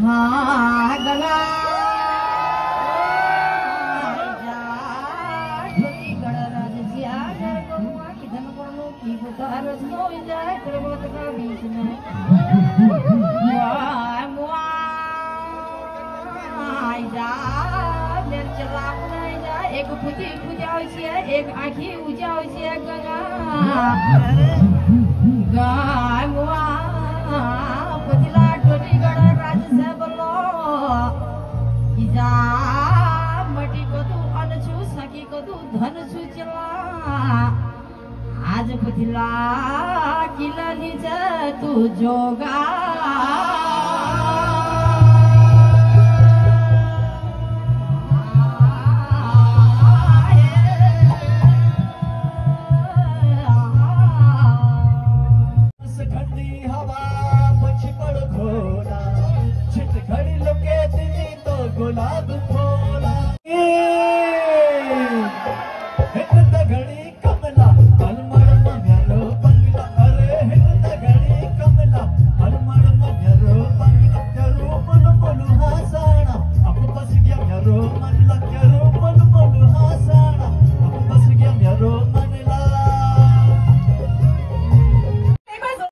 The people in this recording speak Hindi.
हाँ गला की बुखार सो जाए पर्वत का बीच में एक पुती पूजा एक आँखी उजा गंगा गाय मुआ पतिला टोटीगढ़ राज से बोलो इजा मटी को तू अनछु सकी को तू धन छु चला आज पतिला किला लीजा तू जोगा गुलाब थोड़ा घड़ी